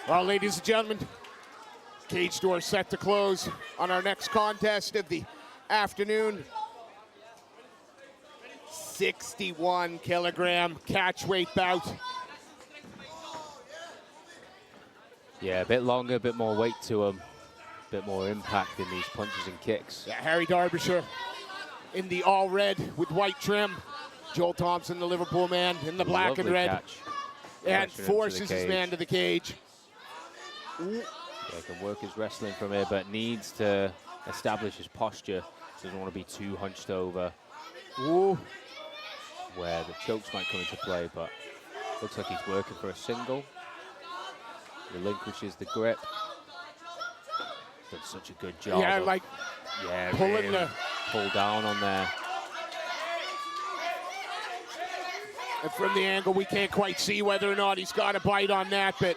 Well, ladies and gentlemen, cage door set to close on our next contest of the afternoon. 61 kilogram catch weight bout. Yeah, a bit longer, a bit more weight to him, a bit more impact in these punches and kicks. Yeah, Harry Derbyshire in the all red with white trim. Joel Thompson, the Liverpool man, in the black and red. Catch. And forces his man to the cage. Yeah, can work his wrestling from here, but needs to establish his posture. Doesn't want to be too hunched over. Ooh. Where the chokes might come into play, but looks like he's working for a single. Relinquishes the grip. Done such a good job. Yeah, like pulling really the pull down on there. And from the angle, we can't quite see whether or not he's got a bite on that, but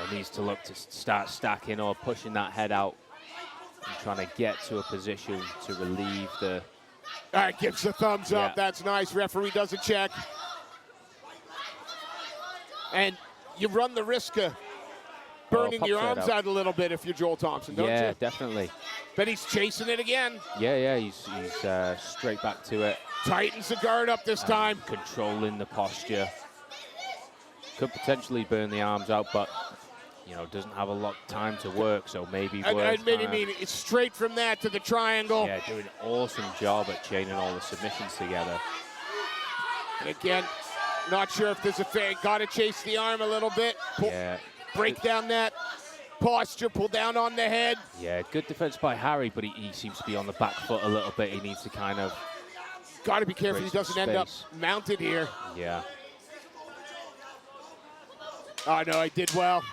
He needs to look to start stacking or pushing that head out and trying to get to a position to relieve the... all right, gives the thumbs up. That's nice. Referee does a check. And you run the risk of burning your arms out a little bit if you're Joel Thompson, don't you? Yeah, definitely. But he's chasing it again. Yeah, he's straight back to it. Tightens the guard up this time. Controlling the posture. Could potentially burn the arms out, but doesn't have a lot of time to work, so maybe it's straight from that to the triangle. Yeah, doing an awesome job at chaining all the submissions together. And again, not sure if there's a fair. Got to chase the arm a little bit. Break down that posture, pull down on the head. Yeah, good defense by Harry, but he seems to be on the back foot a little bit. He needs to kind of... Got to be careful he doesn't end up mounted here. Yeah. Oh, no, I did well.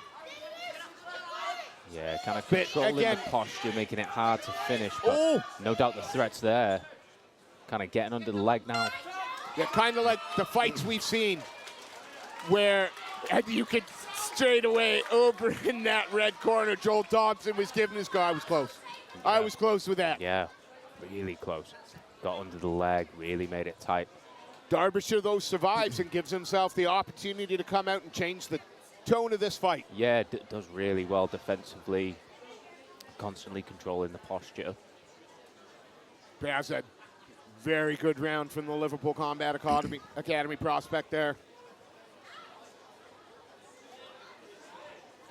Yeah, kind of controlling the posture, making it hard to finish, but no doubt the threat's there. Kind of getting under the leg now. Yeah, kind of like the fights we've seen where you could straight away over in that red corner, Joel Thompson was giving his guy. I was close. Yeah. I was close with that. Yeah, really close. Got under the leg, really made it tight. Derbyshire, though, survives and gives himself the opportunity to come out and change the tone of this fight. Yeah, does really well defensively, constantly controlling the posture. That's a very good round from the Liverpool Combat Academy prospect there.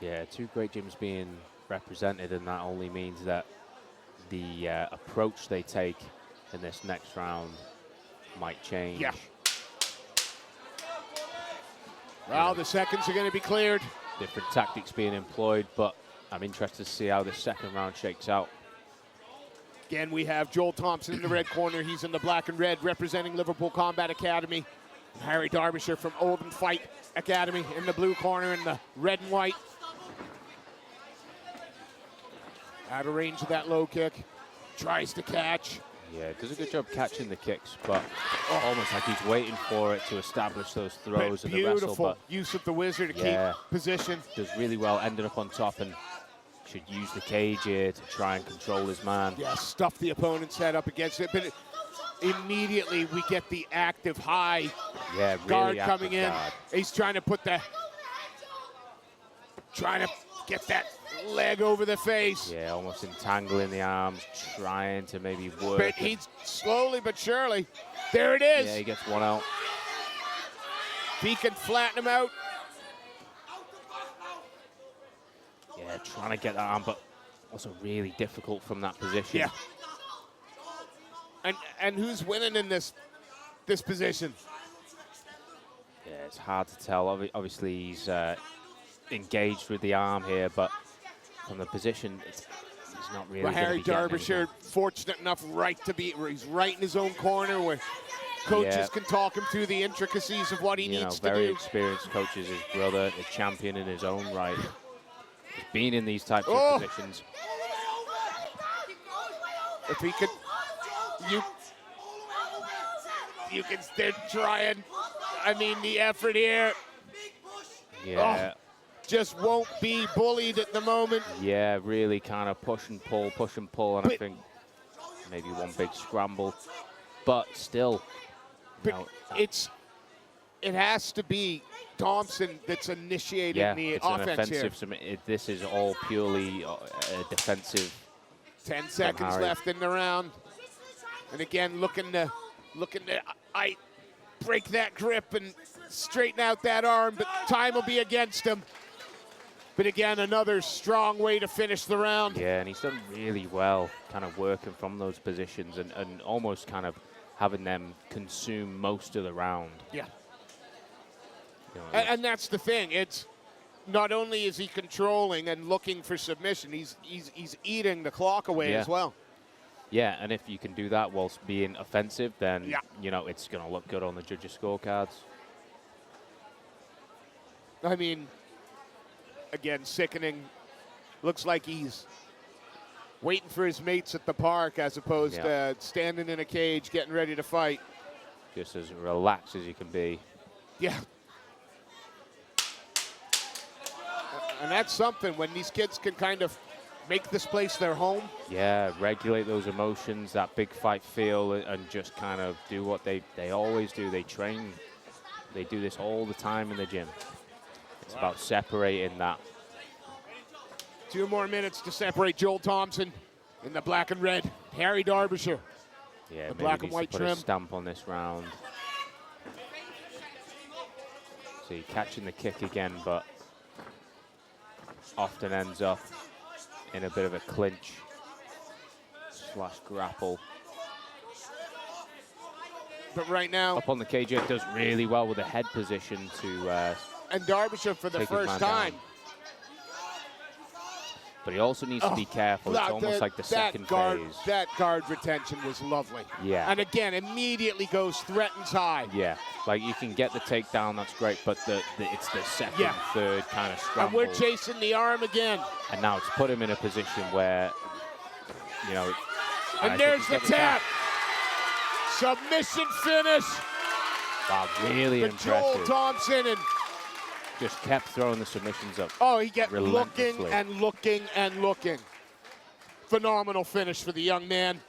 Yeah, two great gyms being represented, and that only means that the approach they take in this next round might change. Yeah. Well, the seconds are going to be cleared. Different tactics being employed, but I'm interested to see how this second round shakes out. Again, we have Joel Thompson in the red corner. He's in the black and red, representing Liverpool Combat Academy. Harry Derbyshire from Oldham Fight Academy in the blue corner in the red and white. Out of range of that low kick. Tries to catch. Yeah, does a good job catching the kicks, but almost like he's waiting for it to establish those throws and the wrestle. Beautiful use of the wizard to keep position. Does really well, ended up on top, and should use the cage here to try and control his man. Yeah, stuff the opponent's head up against it, but immediately we get the active high guard coming in. He's trying to get that leg over the face. Yeah, almost entangling the arms, trying to maybe work. But he's slowly but surely. There it is. Yeah, he gets one out. If he can flatten him out. Yeah, trying to get that arm, but also really difficult from that position. Yeah. And who's winning in this position? Yeah, it's hard to tell. Obviously, he's engaged with the arm here, but from the position, he's not really. Well, Harry Derbyshire, fortunate enough he's right in his own corner where coaches can talk him through the intricacies of what he needs to do. Very experienced coaches, his brother, a champion in his own right. He's been in these types of positions. If he could, you can still try and, I mean, the effort here. Yeah. Just won't be bullied at the moment. Yeah, really kind of push and pull, and I think maybe one big scramble. But still, it's it has to be Thompson that's initiating the it's offense an offensive here. this is all purely defensive. 10 seconds left in the round. And again, looking to break that grip and straighten out that arm, but time will be against him. But again, another strong way to finish the round. Yeah, and he's done really well kind of working from those positions and almost kind of having them consume most of the round. Yeah. You know, And that's the thing. It's not only is he controlling and looking for submission, he's eating the clock away as well. Yeah, and if you can do that whilst being offensive, then, you know, it's going to look good on the judges' scorecards. I mean, again, sickening. Looks like he's waiting for his mates at the park as opposed to standing in a cage getting ready to fight. Just as relaxed as you can be. Yeah. And that's something when these kids can kind of make this place their home. Yeah, regulate those emotions, that big fight feel, and just kind of do what they always do. They train. They do this all the time in the gym. It's about separating that. 2 more minutes to separate Joel Thompson in the black and red. Harry Derbyshire. Yeah, the black and white put trim. a stamp on this round. So you're catching the kick again, but often ends up in a bit of a clinch / grapple. But right now, up on the cage, it does really well with the head position to. And Derbyshire for the first time. Down. But he also needs to be careful. It's almost like the second phase. That guard retention was lovely. Yeah. And again, immediately goes, threatens high. Yeah, like you can get the takedown, that's great, but it's the second, third kind of scramble. And we're chasing the arm again. And now it's put him in a position where, you know. And there's the tap. Submission finish. Wow, really impressive. Joel Thompson and just kept throwing the submissions up. Oh, he kept looking and looking and looking. Phenomenal finish for the young man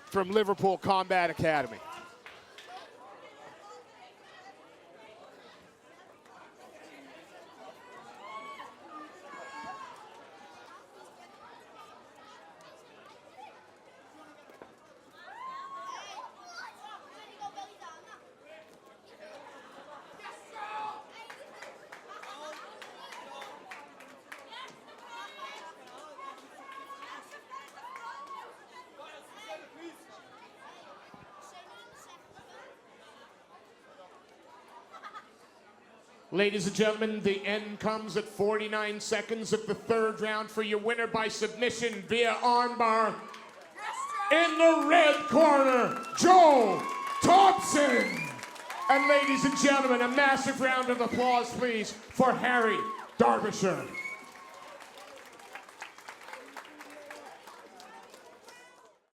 from Liverpool Combat Academy. Ladies and gentlemen, the end comes at 49 seconds of the third round for your winner by submission via armbar. In the red corner, Joel Thompson. And ladies and gentlemen, a massive round of applause, please, for Harry Derbyshire.